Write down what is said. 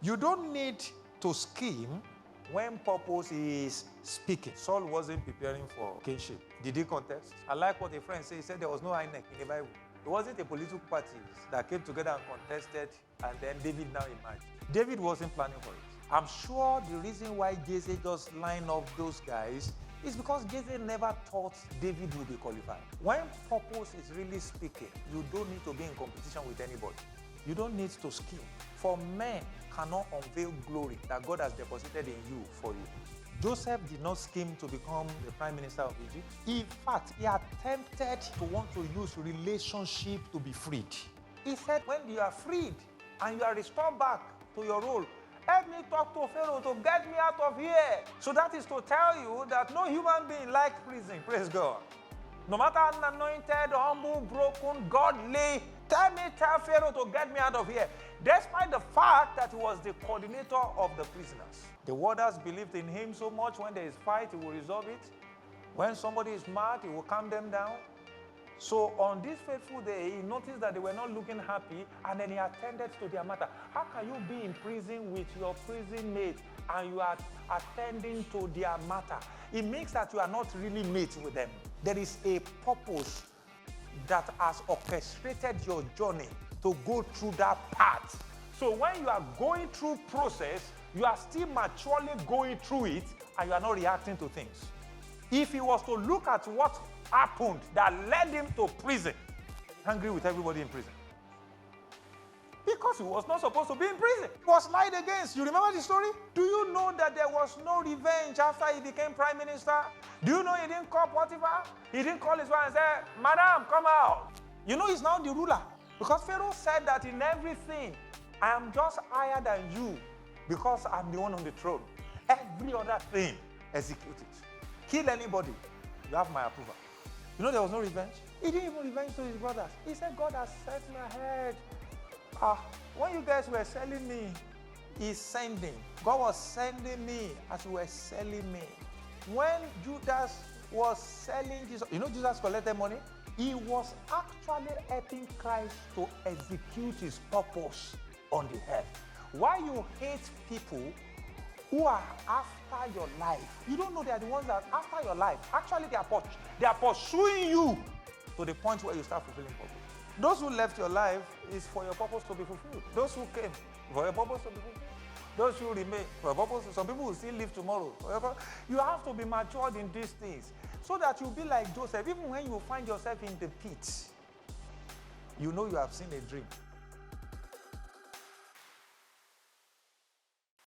You don't need to scheme when purpose is speaking. Saul wasn't preparing for kingship. Did he contest? I like what a friend said. He said there was no INEC in the Bible. It wasn't a political party that came together and contested, and then David now emerged. David wasn't planning for it. I'm sure the reason why Jesse just lined up those guys is because Jesse never thought David would be qualified. When purpose is really speaking, you don't need to be in competition with anybody. You don't need to scheme. For men cannot unveil glory that God has deposited in you for you. Joseph did not scheme to become the prime minister of Egypt. In fact, he attempted to want to use relationship to be freed. He said, when you are freed and you are restored back to your role, help me talk to Pharaoh to get me out of here. So that is to tell you that no human being likes prison. Praise God. No matter how anointed, humble, broken, godly, tell Pharaoh to get me out of here. Despite the fact that he was the coordinator of the prisoners. The warders believed in him so much. When there is fight, he will resolve it. When somebody is mad, he will calm them down. So on this fateful day, he noticed that they were not looking happy, and then he attended to their matter. How can you be in prison with your prison mate and you are attending to their matter? It means that you are not really mates with them. There is a purpose that has orchestrated your journey to go through that path. So when you are going through process, you are still maturely going through it, and you are not reacting to things. If he was to look at what happened that led him to prison, angry with everybody in prison, because he was not supposed to be in prison. He was lied against. You remember the story? Do you know that there was no revenge after he became prime minister? Do you know he didn't call Potiphar? He didn't call his wife and say, Madam, come out. You know he's now the ruler. Because Pharaoh said that in everything, I am just higher than you because I'm the one on the throne. Every other thing, execute it. Kill anybody, you have my approval. You know there was no revenge? He didn't even revenge to his brothers. He said, God has set my head. When you guys were selling me, he's sending. God was sending me as you were selling me. When Judas was selling Jesus, you know Judas collected money? He was actually helping Christ to execute his purpose on the earth. Why you hate people who are after your life? You don't know they are the ones that are after your life. Actually, they are pursuing you to the point where you start fulfilling purpose. Those who left your life is for your purpose to be fulfilled. Those who came, for your purpose to be fulfilled. Those who remain, for your purpose. Some people will still live tomorrow. You have to be matured in these things so that you'll be like Joseph. Even when you find yourself in the pit, you know you have seen a dream.